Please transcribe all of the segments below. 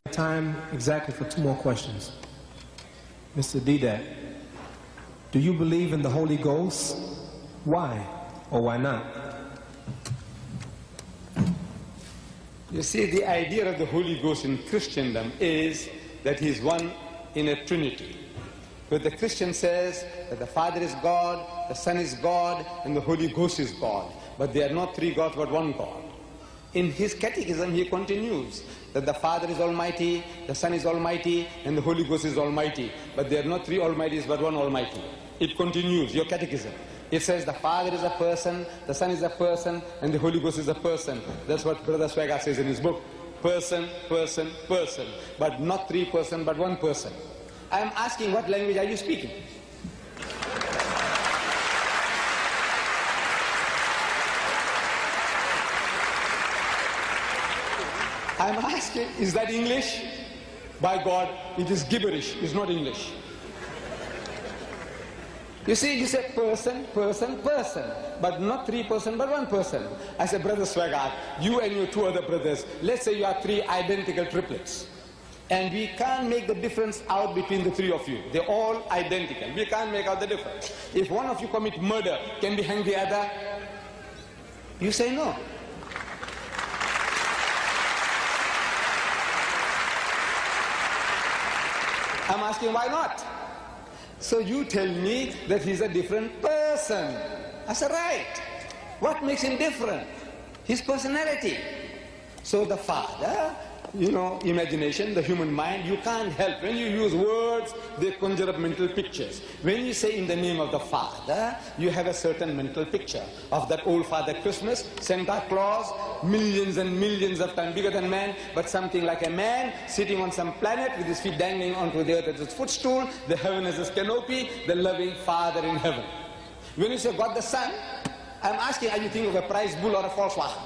Time exactly for 2 more questions. Mr. Didat, do you believe in the Holy Ghost? Why or why not? You see, the idea of the Holy Ghost in Christendom is that he is one in a Trinity. But the Christian says that the Father is God, the Son is God, and the Holy Ghost is God. But they are not 3 gods but 1 God. In his catechism he continues that the Father is Almighty, the Son is Almighty, and the Holy Ghost is Almighty. But they are not 3 Almighties but 1 Almighty. It continues, your catechism. It says the Father is a person, the Son is a person, and the Holy Ghost is a person. That's what Brother Swagger says in his book. Person, person, person. But not 3 persons but 1 person. I am asking, what language are you speaking? I am asking, is that English? By God, it is gibberish, it's not English. You see, you say person, person, person, but not 3 persons, but 1 person. I said, Brother Swagart, you and your 2 other brothers, let's say you are 3 identical triplets. And we can't make the difference out between the 3 of you. They're all identical. We can't make out the difference. If one of you commit murder, can we hang the other? You say no. I'm asking why not? So you tell me that he's a different person. I said, right. What makes him different? His personality. So the Father, you know, imagination, the human mind, you can't help. When you use words, they conjure up mental pictures. When you say in the name of the Father, you have a certain mental picture of that old Father Christmas, Santa Claus, millions and millions of times bigger than man, but something like a man sitting on some planet with his feet dangling onto the earth as his footstool, the heaven as his canopy, the loving Father in heaven. When you say God the Son, I'm asking, are you thinking of a prize bull or a Volkswagen?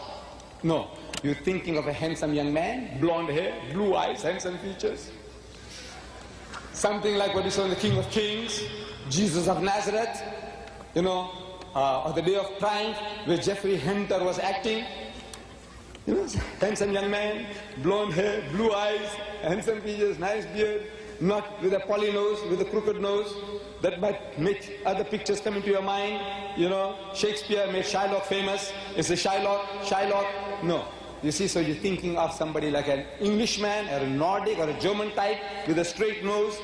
No. You're thinking of a handsome young man, blonde hair, blue eyes, handsome features. Something like what you saw in the King of Kings, Jesus of Nazareth, you know, or the Day of Triumph, where Jeffrey Hunter was acting. You know, handsome young man, blonde hair, blue eyes, handsome features, nice beard, not with a poly nose, with a crooked nose. That might make other pictures come into your mind. You know, Shakespeare made Shylock famous. Is it Shylock? No. You see, so you're thinking of somebody like an Englishman or a Nordic or a German type with a straight nose,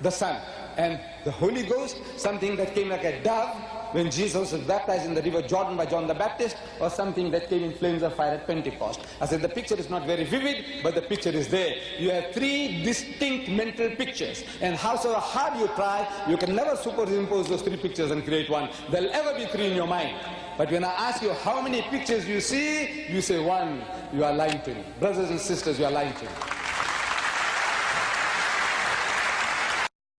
the Son. And the Holy Ghost, something that came like a dove when Jesus was baptized in the river Jordan by John the Baptist, or something that came in flames of fire at Pentecost. I said the picture is not very vivid, but the picture is there. You have 3 distinct mental pictures, and howsoever hard you try, you can never superimpose those 3 pictures and create one. There'll ever be 3 in your mind. But when I ask you how many pictures you see, you say 1. You are lying to me. Brothers and sisters, you are lying to me.